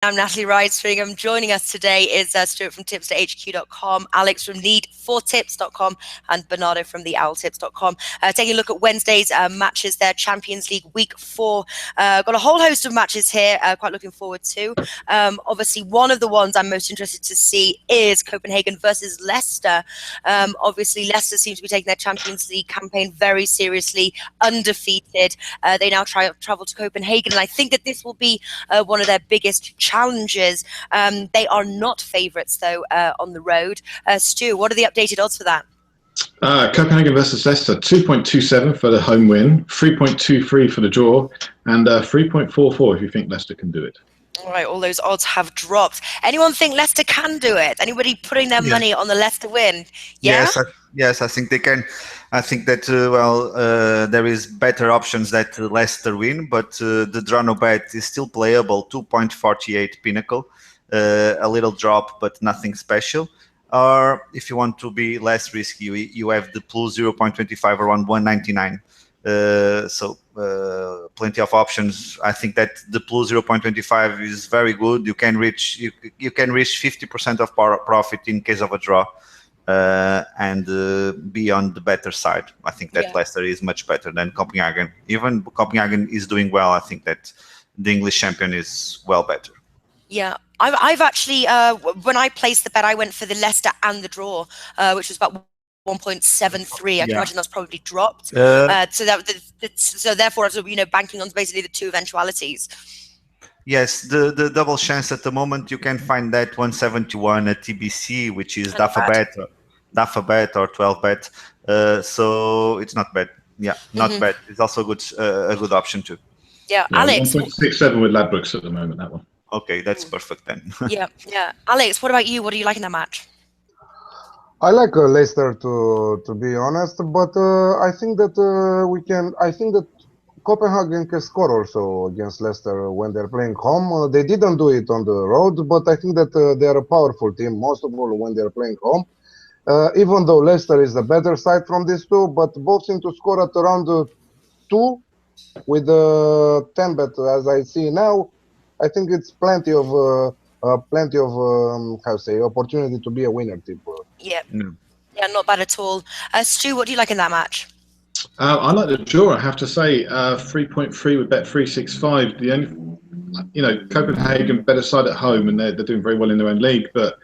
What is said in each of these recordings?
I'm Natalie Rydstrom. Joining us today is Stuart from tipsterhq.com, Alex from need4tips.com, and Bernardo from the owltips.com. Taking a look at Wednesday's matches there, Champions League Week 4. Got a whole host of matches here, quite looking forward to. Obviously, one of the ones I'm most interested to see is Copenhagen versus Leicester. Obviously, Leicester seems to be taking their Champions League campaign very seriously, undefeated. They now travel to Copenhagen, and I think that this will be one of their biggest challenges. They are not favourites, though, on the road. Stu, what are the updated odds for that? Copenhagen versus Leicester, 2.27 for the home win, 3.23 for the draw, and 3.44 if you think Leicester can do it. All right, all those odds have dropped. Anyone think Leicester can do it? Anybody putting their money on the Leicester win? Yeah? Yes, I think they can. I think that, there is better options that Leicester win, but the draw no bet is still playable, 2.48 Pinnacle, a little drop, but nothing special. Or if you want to be less risky, you have the plus 0.25 around 199. Plenty of options. I think that the plus 0.25 is very good. You can reach 50% of profit in case of a draw, and be on the better side. I think that Leicester is much better than Copenhagen. Even Copenhagen is doing well. I think that the English champion is well better. Yeah, I've actually, when I placed the bet, I went for the Leicester and the draw, which was about 1.73. I can imagine that's probably dropped. So therefore, banking on basically the two eventualities. Yes, the double chance at the moment, you can find that 171 at TBC, which is DAFA bet or 12 bet. So it's not bad. Yeah, not bad. It's also a good option too. Yeah, Alex. 1.67 with Ladbrokes at the moment, that one. Okay, that's perfect then. yeah. Alex, what about you? What do you like in that match? I like Leicester to be honest, but I think that I think that Copenhagen can score also against Leicester when they're playing home. They didn't do it on the road, but I think that they are a powerful team, most of all when they're playing home. Even though Leicester is the better side from these two, but both seem to score at around 2 with 10 bet as I see now. I think it's plenty of opportunity to be a winner tip. Yeah, not bad at all. Stu, what do you like in that match? I like the draw, I have to say. 3.3 with Bet365. The only, Copenhagen better side at home, and they're doing very well in their own league, but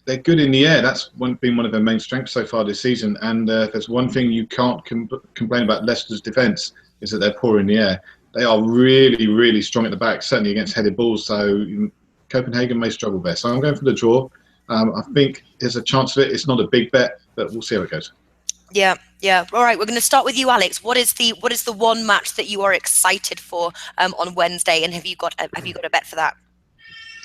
they're good in the air. That's been one of their main strengths so far this season. And there's one thing you can't complain about Leicester's defence is that they're poor in the air. They are really, really strong at the back, certainly against headed balls. So Copenhagen may struggle there. So I'm going for the draw. I think there's a chance of it. It's not a big bet, but we'll see how it goes. Yeah. All right, we're going to start with you, Alex. What is the one match that you are excited for on Wednesday, and have you got a bet for that?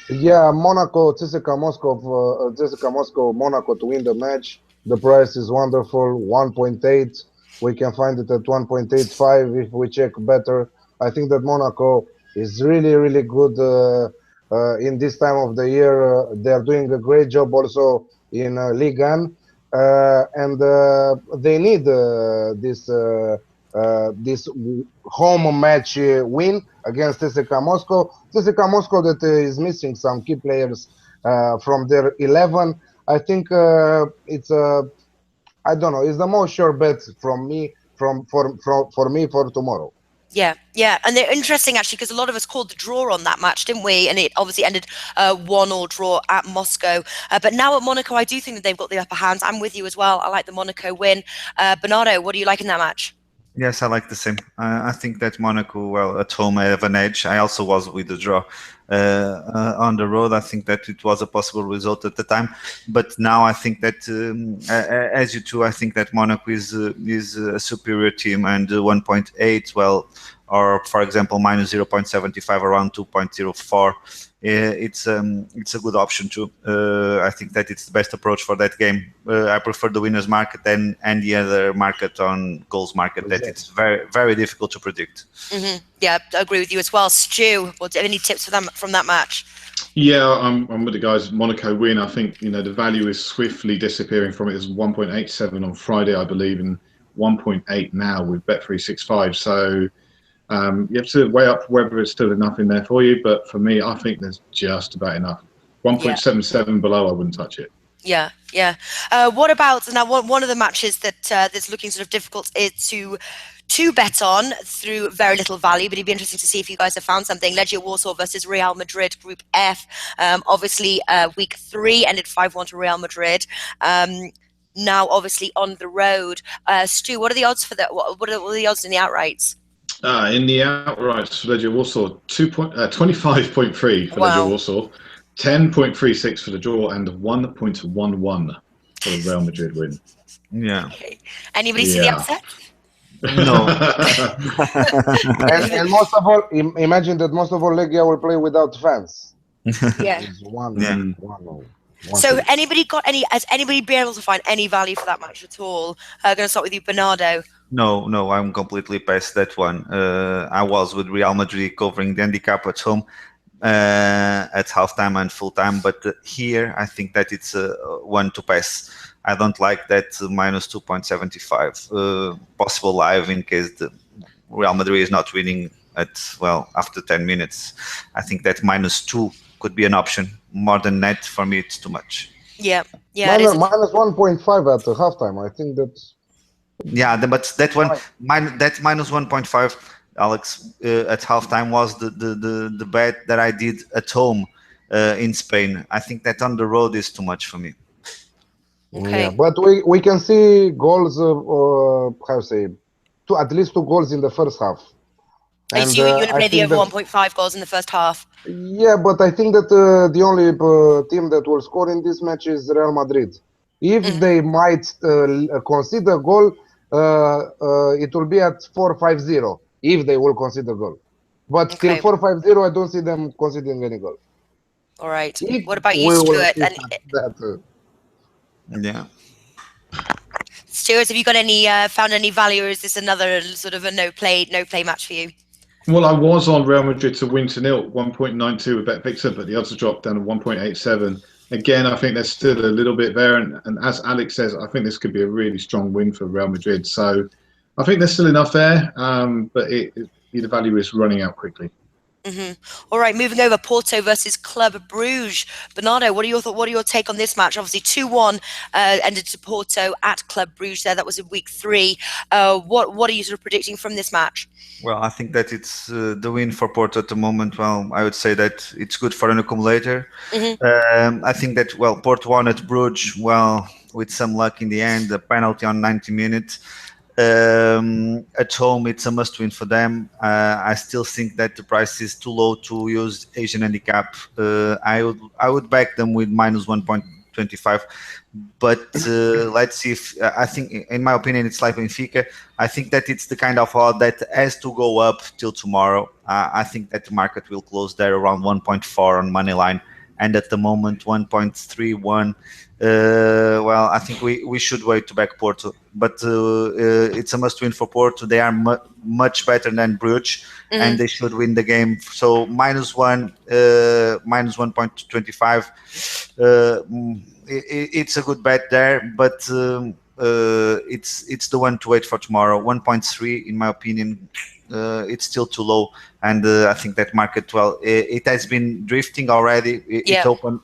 Yeah, Monaco, CSKA Moscow, Monaco to win the match. The price is wonderful, 1.8. We can find it at 1.85 if we check better. I think that Monaco is really, really good in this time of the year. They are doing a great job also in Ligue 1, and they need this home match win against CSKA Moscow. CSKA Moscow that is missing some key players from their 11. I think it's I don't know. It's the most sure bet from me for tomorrow. Yeah, and they're interesting actually because a lot of us called the draw on that match, didn't we? And it obviously ended 1-1 draw at Moscow. But now at Monaco, I do think that they've got the upper hand. I'm with you as well. I like the Monaco win. Bernardo, what do you like in that match? Yes, I like the same. I think that Monaco, at home, have an edge. I also was with the draw. On the road, I think that it was a possible result at the time. But now I think that, as you two, I think that Monaco is a superior team, and 1.8, or for example, minus 0.75, around 2.04. It's a good option too. I think that it's the best approach for that game. I prefer the winners market and the other market on goals market. That it's very, very difficult to predict. Yeah, I agree with you as well. Stu, any tips for them from that match? Yeah, I'm with the guys. Monaco win. I think the value is swiftly disappearing from it. It's 1.87 on Friday, I believe, and 1.8 now with Bet365. So You have to weigh up whether it's still enough in there for you, but for me, I think there's just about enough. 1.77 below, I wouldn't touch it. Yeah, yeah. What about now? One of the matches that's looking sort of difficult is to bet on through very little value, but it'd be interesting to see if you guys have found something. Legia Warsaw versus Real Madrid, Group F. Obviously, week 3 ended 5-1 to Real Madrid. Now, obviously, on the road. Stu, what are the odds for that? What are the odds in the outrights? In the outrights for Legia Warsaw, 25.3 for Legia Warsaw, 10.36 for the draw, and 1.11 for the Real Madrid win. Yeah. Okay. Anybody see the upset? No. and most of all, imagine that most of all Legia will play without fans. Yeah. So has anybody been able to find any value for that match at all? I'm going to start with you, Bernardo. No, I'm completely past that one. I was with Real Madrid covering the handicap at home at halftime and full time, but here I think that it's one to pass. I don't like that minus 2.75 possible live in case the Real Madrid is not winning after 10 minutes. I think that minus 2 could be an option. More than that, for me, it's too much. Yeah. Minus 1.5 at halftime. I think that's. Yeah, but that one, that minus 1.5, Alex, at halftime was the bet that I did at home in Spain. I think that on the road is too much for me. Okay. Yeah, but we can see goals. At least 2 goals in the first half. And so you're going to play the over 1.5 goals in the first half? Yeah, but I think that the only team that will score in this match is Real Madrid. If they might concede a goal, it will be at 4-5-0, if they will concede a goal. But still 4-5-0, I don't see them conceding any goal. All right. What about you, Stuart? Yeah. Stuart, have you got any found any value, or is this another sort of a no play match for you? Well, I was on Real Madrid to win to 1.92 with Bet Victor, but the odds have dropped down to 1.87. Again, I think there's still a little bit there, and as Alex says, I think this could be a really strong win for Real Madrid. So I think there's still enough there, but the value is running out quickly. All right, moving over, Porto versus Club Brugge. Bernardo, what are your take on this match? Obviously, 2-1 ended to Porto at Club Brugge. There, that was in week 3. What are you sort of predicting from this match? Well, I think that it's the win for Porto at the moment. Well, I would say that it's good for an accumulator. I think that Porto won at Brugge. Well, with some luck in the end, the penalty on 90 minutes. At home, it's a must-win for them. I still think that the price is too low to use Asian handicap. I would back them with minus 1.25, but let's see if I think, in my opinion, it's like Benfica. I think that it's the kind of odd that has to go up till tomorrow. I think that the market will close there around 1.4 on money line, and at the moment 1.31. Well, I think we should wait to back Porto, but it's a must-win for Porto. They are much better than Brugge, and they should win the game. So minus 1.25. It's a good bet there, but it's the one to wait for tomorrow. 1.3, in my opinion, it's still too low, and I think that market, it has been drifting already. It opened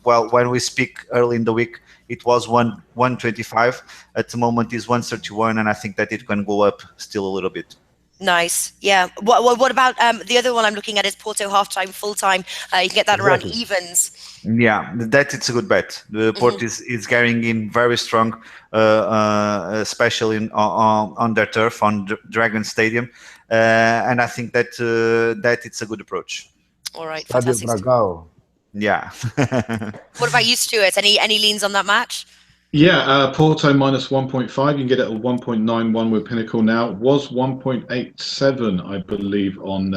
when we speak early in the week, it was 125. At the moment is 131, and I think that it can go up still a little bit. Nice. Yeah. What about the other one I'm looking at is Porto halftime, full time. You can get that around evens. Yeah, that it's a good bet. The Porto is carrying in very strong, especially on their turf, on Dragon Stadium, and I think that it's a good approach. All right, fantastic. Yeah. What about you, Stuart? Any leans on that match? Yeah, Porto minus 1.5. You can get it at 1.91 with Pinnacle now. It was 1.87, I believe, on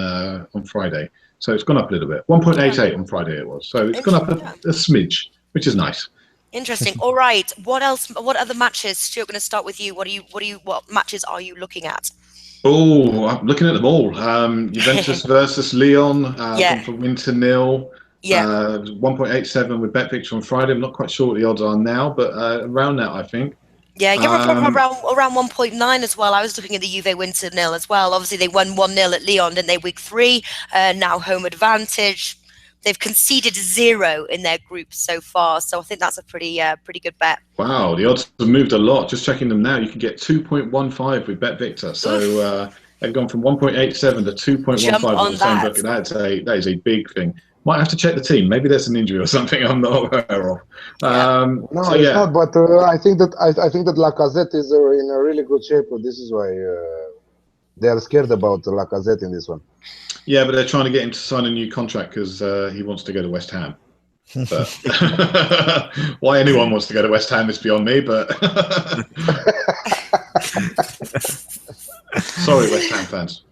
Friday. So it's gone up a little bit. 1.88 on Friday it was. So it's gone up a smidge, which is nice. Interesting. All right. What else? What other matches? Stuart, going to start with you. What matches are you looking at? Oh, I'm looking at them all. Juventus versus Lyon for win to 0. 1.87 with Bet Victor on Friday. I'm not quite sure what the odds are now, but around that, I think. Yeah, you around 1.9 as well. I was looking at the Juve win to 0 as well. Obviously, they won 1-0 at Lyon, didn't they? Week 3, now home advantage. They've conceded 0 in their group so far, so I think that's a pretty good bet. Wow, the odds have moved a lot. Just checking them now, you can get 2.15 with Bet Victor. So they've gone from 1.87 to 2.15 with the same book. That is a big thing. Might have to check the team. Maybe there's an injury or something I'm not aware of. No, so, it's not. But I think that Lacazette is in a really good shape. This is why they are scared about Lacazette in this one. Yeah, but they're trying to get him to sign a new contract because he wants to go to West Ham. But why anyone wants to go to West Ham is beyond me. But sorry, West Ham fans.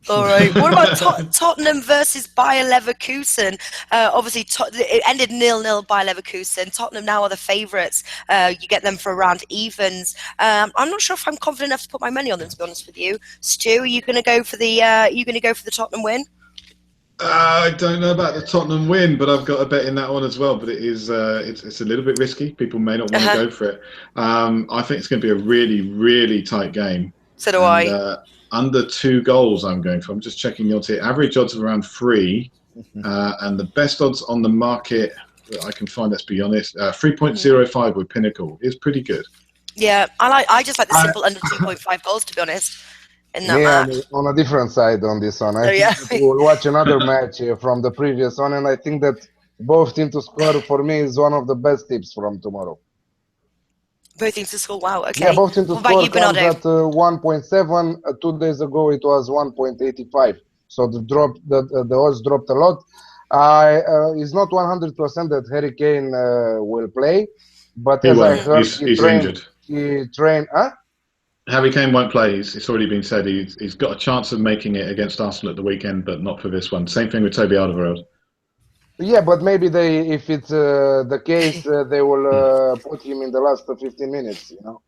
All right. What about Tottenham versus Bayer Leverkusen? Obviously, it ended 0-0 Bayer Leverkusen. Tottenham now are the favourites. You get them for around evens. I'm not sure if I'm confident enough to put my money on them. To be honest with you, Stu, are you going to go for the? The Tottenham win? I don't know about the Tottenham win, but I've got a bet in that one as well. But it is it's a little bit risky. People may not want to go for it. I think it's going to be a really, really tight game. So do I. Under 2 goals, I'm going for. I'm just checking the odds here. Average odds of around 3, and the best odds on the market that I can find. Let's be honest, 3.05 with Pinnacle is pretty good. Yeah, I just like the simple under 2.5 goals, to be honest. In that match. On a different side on this one. I think we'll watch another match from the previous one, and I think that both teams to score for me is one of the best tips from tomorrow. Both teams to score. Wow. Okay. Yeah, both teams to score comes at 1.7. 2 days ago it was 1.85. So the odds dropped a lot. It's not 100% that Harry Kane will play, but as I heard, he's injured. He trained. Harry Kane won't play. It's already been said. He's got a chance of making it against Arsenal at the weekend, but not for this one. Same thing with Toby Alderweireld. Yeah, but maybe if it's the case, they will put him in the last 15 minutes, you know.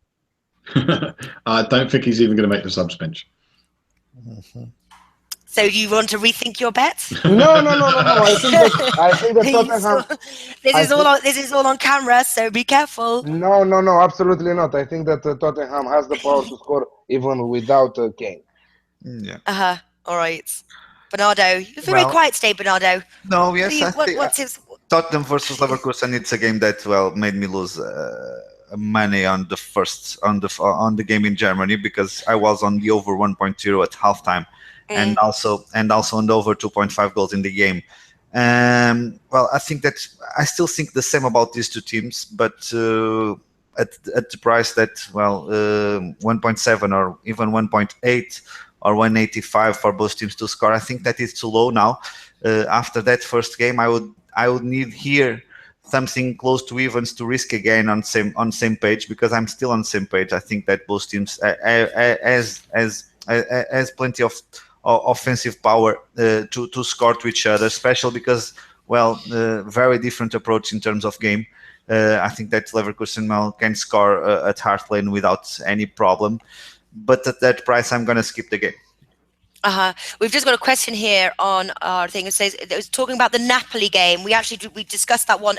I don't think he's even going to make the subs bench. So you want to rethink your bet? No. I think that Tottenham. This is all on camera, so be careful. No, absolutely not. I think that Tottenham has the power to score even without Kane. Yeah. All right. Bernardo, you're very quiet today, Bernardo. No, yes, what's his... Tottenham versus Leverkusen. It's a game that made me lose money on the game in Germany because I was on the over 1.0 at halftime, and also on the over 2.5 goals in the game. I think that I still think the same about these two teams, but at the price that 1.7 or even 1.8. or 185 for both teams to score. I think that is too low now. After that first game, I would need here something close to evens to risk again on same page, because I'm still on same page. I think that both teams has plenty of offensive power to score to each other, especially because very different approach in terms of game. I think that Leverkusen can score at Hart Lane without any problem. But at that price, I'm going to skip the game. We've just got a question here on our thing. It was talking about the Napoli game. We discussed that one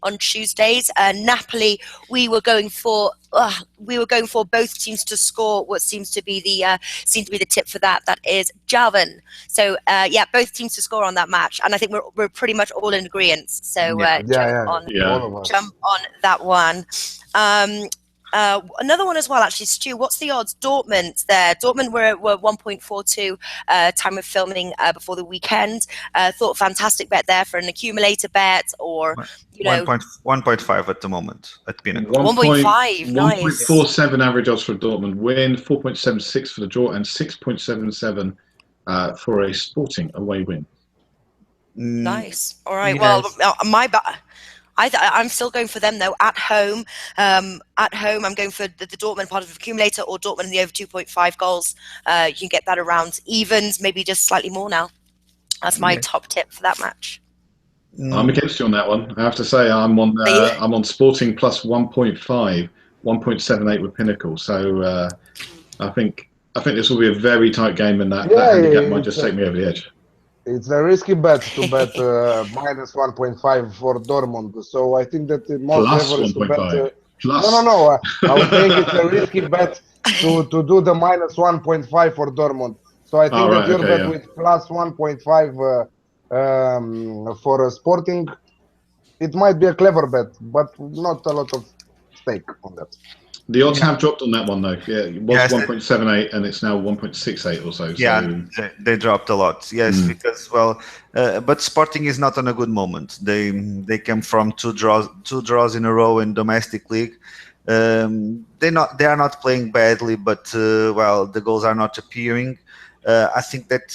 on Tuesdays. Napoli, we were going for both teams to score. What seems to be the tip for that. That is Javan. So both teams to score on that match, and I think we're pretty much all in agreement. So jump on that one. Another one as well, actually, Stu, what's the odds? Dortmund there. Dortmund were 1.42 time of filming before the weekend. Thought fantastic bet there for an accumulator bet, or 1.5 at the moment at Pinnacle. 1.5, nice. 1.47 average odds for a Dortmund win, 4.76 for the draw, and 6.77 for a Sporting away win. Nice. All right. Yes. Well, I'm still going for them though. At home, I'm going for the Dortmund part of the accumulator, or Dortmund in the over 2.5 goals. You can get that around evens, maybe just slightly more now. That's my top tip for that match. I'm against you on that one. I have to say I'm on Sporting plus 1.5, 1.78 with Pinnacle. So I think this will be a very tight game, and that handicap might just take me over the edge. It's a risky bet to bet minus 1.5 for Dortmund. So I think that most plus level is to bet Plus. No. I was saying it's a risky bet to do the minus 1.5 for Dortmund. So I think that your bet with plus 1.5 for Sporting, it might be a clever bet, but not a lot of stake on that. The odds have dropped on that one though. Yeah, it was 1.78 and it's now 1.68 or so. Yeah, they dropped a lot. Yes, because but Sporting is not on a good moment. They came from two draws in a row in domestic league. They are not playing badly, but the goals are not appearing. I think that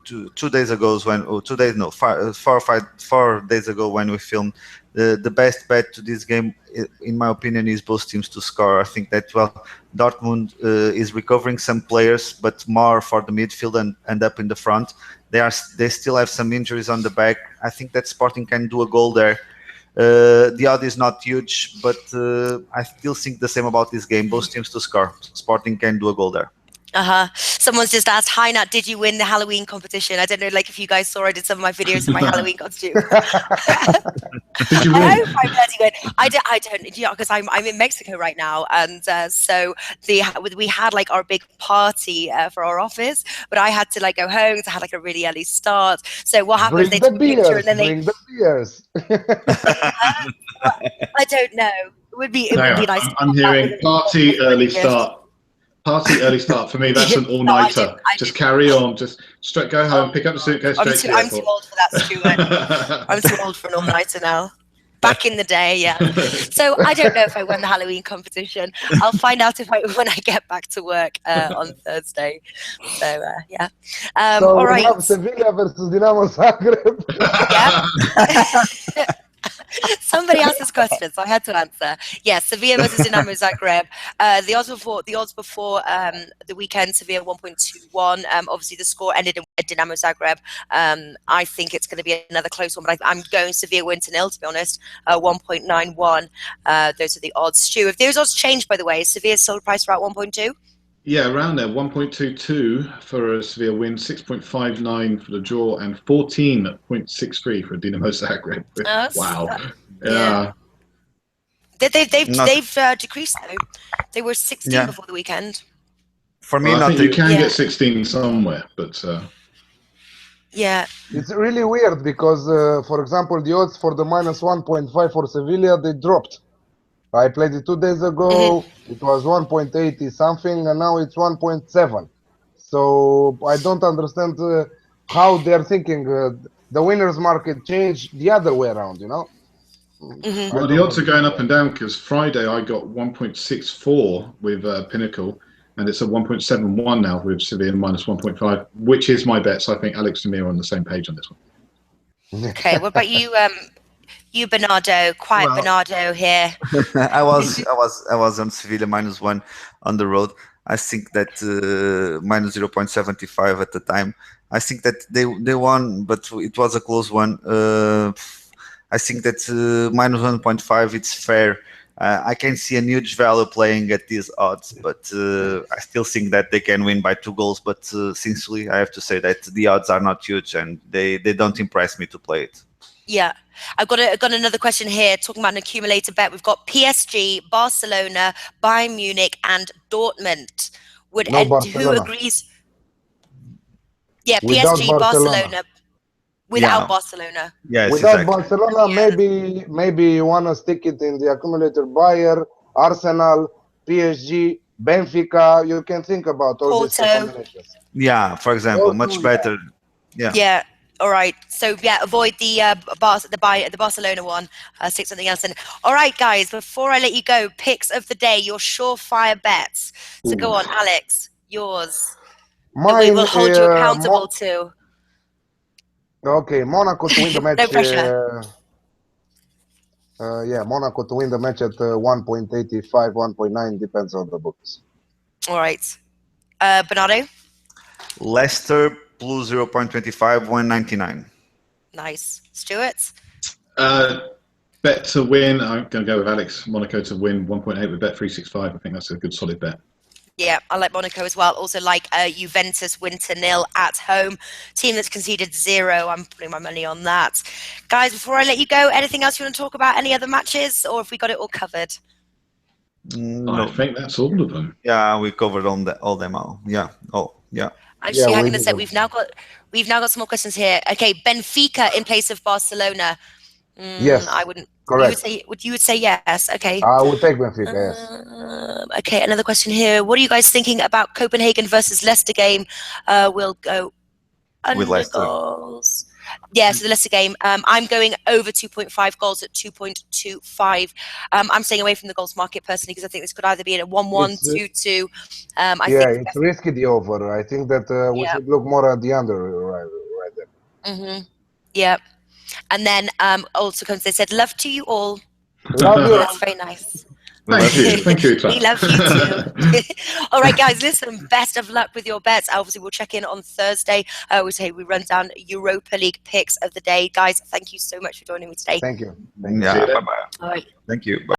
2 days ago when 2 days no 4 days ago when we filmed, the best bet to this game, in my opinion, is both teams to score. I think that Dortmund is recovering some players, but more for the midfield and up in the front. They still have some injuries on the back. I think that Sporting can do a goal there. The odd is not huge, but I still think the same about this game. Both teams to score. Sporting can do a goal there. Someone's just asked, hi Nat, did you win the Halloween competition? I don't know, like if you guys saw, I did some of my videos in my Halloween costume. Did you win? I hope I bloody win. I don't, because I'm in Mexico right now, and so we had like our big party for our office, but I had to like go home. So I had like a really early start. So what happens? They took a picture and then bring the beers. I don't know. It would be nice. I'm hearing party early start. Party early start for me. That's an all-nighter. Just carry on. Just go home, pick up the suitcase, straight to the airport. I'm too old for that, Stuart. I'm too old for an all-nighter now. Back in the day, yeah. So I don't know if I won the Halloween competition. I'll find out when I get back to work on Thursday. So yeah. So all right. Sevilla versus Dinamo Zagreb. Yeah. Somebody asked this question, so I had to answer. Yes, Sevilla versus Dinamo Zagreb. The odds before the weekend, Sevilla 1.21. Obviously, the score ended in Dinamo Zagreb. I think it's going to be another close one, but I'm going Sevilla win to 0, to be honest. 1.91. Those are the odds. Stu, if those odds change, by the way, is Sevilla sold price for at 1.2? Yeah, around there. 1.22 for a Sevilla win, 6.59 for the draw, and 14.63 for Dinamo Zagreb. Wow. Yeah. They've decreased though. They were 16 before the weekend. For me, I think you can get 16 somewhere, but yeah, it's really weird because, for example, the odds for the minus 1.5 for Sevilla, they dropped. I played it 2 days ago. It was 1.80 something, and now it's 1.7. So I don't understand how they're thinking. The winners market changed the other way around, you know? Well, the odds are going up and down because Friday I got 1.64 with Pinnacle, and it's at 1.71 now with Sevilla minus 1.5, which is my bet. So I think Alex and me are on the same page on this one. Okay, what about you? You Bernardo, Bernardo here. I was on Sevilla -1 on the road. I think that minus 0.75 at the time. I think that they won, but it was a close one. I think that minus 1.5 it's fair. I can see a huge value playing at these odds, but I still think that they can win by 2 goals. But sincerely, I have to say that the odds are not huge and they don't impress me to play it. Yeah, I've got another question here talking about an accumulator bet. We've got PSG, Barcelona, Bayern Munich, and Dortmund. Who agrees? Yeah, Without PSG, Barcelona. Without Barcelona. Yes, without exactly. Barcelona, maybe you wanna stick it in the accumulator. Bayern, Arsenal, PSG, Benfica. You can think about all these combinations. Yeah, for example, much better. Yeah. Yeah. All right. So yeah, avoid the Barcelona one. Stick something else in. All right, guys. Before I let you go, picks of the day. Your surefire bets. So go on, Alex. Yours. Mine, we will hold you accountable to. Okay, Monaco to win the match. No pressure. Monaco to win the match at 1.85, 1.9, depends on the books. All right. Bernardo? Leicester plus 0.25, 199. Nice. Stuart? Bet to win. I'm going to go with Alex. Monaco to win 1.8 with Bet365. I think that's a good solid bet. Yeah, I like Monaco as well. Also like Juventus win to 0 at home. Team that's conceded 0. I'm putting my money on that. Guys, before I let you go, anything else you want to talk about? Any other matches, or have we got it all covered? I think that's all of them. Yeah, we covered all them all. Yeah. Oh, yeah. Actually, Yeah, hang we on a sec. did. We've now got some more questions here. Okay, Benfica in place of Barcelona. Yes, I wouldn't. correct. You would say yes. Okay. I would take Benfica, yes. Okay, another question here. What are you guys thinking about Copenhagen versus Leicester game? We'll go under Leicester. goals. Yeah, so the Leicester game. I'm going over 2.5 goals at 2.25. I'm staying away from the goals market personally because I think this could either be in a 1-1, 2-2. I Yeah, think it's risky, the over. I think that we should look more at the under right there. Yeah. And then also comes, they said, love to you all. Love you. That's very nice. Thank you. Thank you, We love you too. All right, guys, listen, best of luck with your bets. Obviously, we'll check in on Thursday. We run down Europa League picks of the day. Guys, thank you so much for joining me today. Thank you. Yeah, bye-bye. All right. Thank you. Bye.